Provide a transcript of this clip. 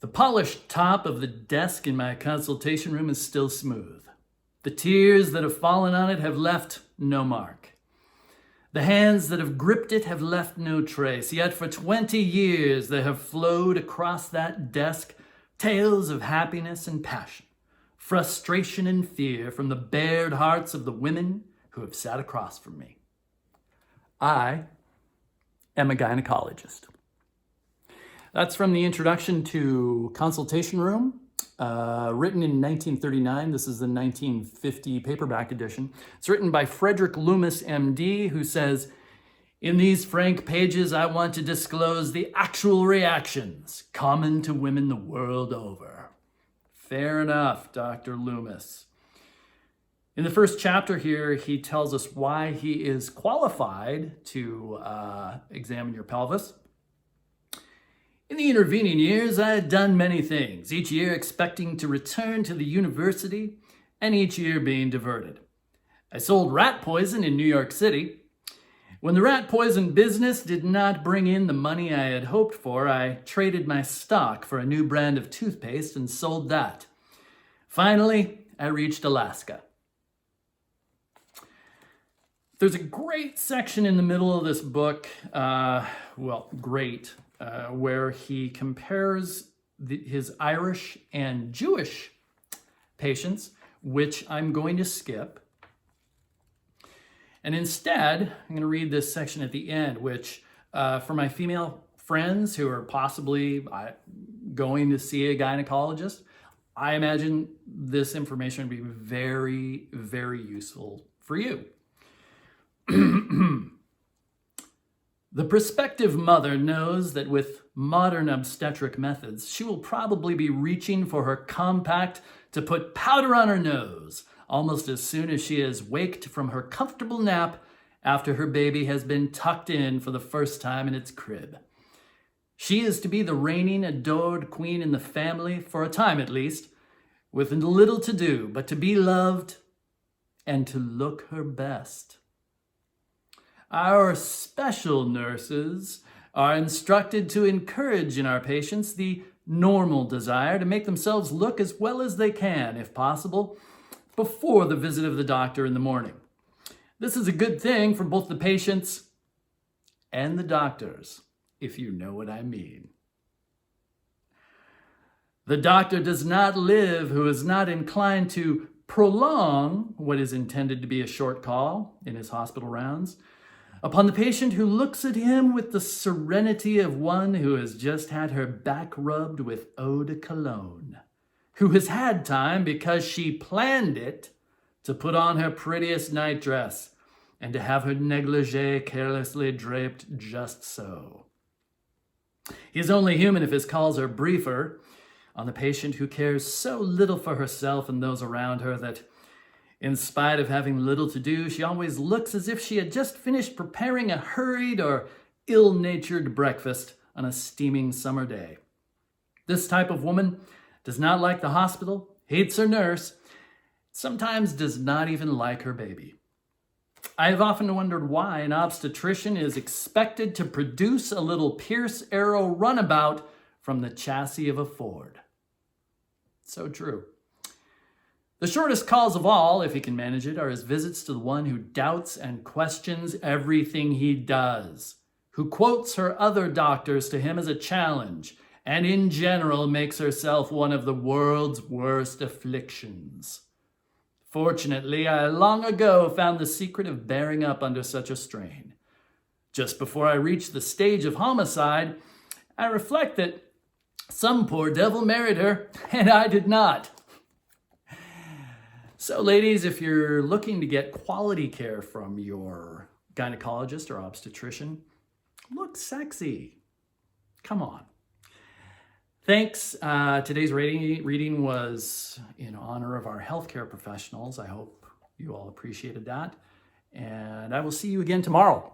The polished top of the desk in my consultation room is still smooth. The tears that have fallen on it have left no mark. The hands that have gripped it have left no trace, yet for 20 years there have flowed across that desk tales of happiness and passion, frustration and fear from the bared hearts of the women who have sat across from me. I am a gynecologist. That's from the introduction to Consultation Room, written in 1939. This is the 1950 paperback edition. It's written by Frederick Loomis, MD, who says, "In these frank pages, I want to disclose the actual reactions common to women the world over." Fair enough, Dr. Loomis. In the first chapter here, he tells us why he is qualified to examine your pelvis. "In the intervening years, I had done many things, each year expecting to return to the university and each year being diverted. I sold rat poison in New York City. When the rat poison business did not bring in the money I had hoped for, I traded my stock for a new brand of toothpaste and sold that. Finally, I reached Alaska." There's a great section in the middle of this book, where he compares his Irish and Jewish patients, which I'm going to skip. And instead, I'm going to read this section at the end, which for my female friends who are possibly going to see a gynecologist, I imagine this information would be very, very useful for you. The prospective mother knows that with modern obstetric methods, she will probably be reaching for her compact to put powder on her nose almost as soon as she is waked from her comfortable nap after her baby has been tucked in for the first time in its crib. She is to be the reigning, adored queen in the family, for a time at least, with little to do but to be loved and to look her best. Our special nurses are instructed to encourage in our patients the normal desire to make themselves look as well as they can, if possible, before the visit of the doctor in the morning. This is a good thing for both the patients and the doctors, if you know what I mean. The doctor does not live who is not inclined to prolong what is intended to be a short call in his hospital rounds upon the patient who looks at him with the serenity of one who has just had her back rubbed with eau de cologne, who has had time, because she planned it, to put on her prettiest nightdress and to have her negligee carelessly draped just so. He is only human if his calls are briefer on the patient who cares so little for herself and those around her that, in spite of having little to do, she always looks as if she had just finished preparing a hurried or ill-natured breakfast on a steaming summer day. This type of woman does not like the hospital, hates her nurse, sometimes does not even like her baby. I have often wondered why an obstetrician is expected to produce a little Pierce Arrow runabout from the chassis of a Ford. So true. The shortest calls of all, if he can manage it, are his visits to the one who doubts and questions everything he does, who quotes her other doctors to him as a challenge, and in general makes herself one of the world's worst afflictions. Fortunately, I long ago found the secret of bearing up under such a strain. Just before I reached the stage of homicide, I reflect that some poor devil married her, and I did not. So ladies, if you're looking to get quality care from your gynecologist or obstetrician, look sexy. Come on. Thanks. Today's reading was in honor of our healthcare professionals. I hope you all appreciated that. And I will see you again tomorrow.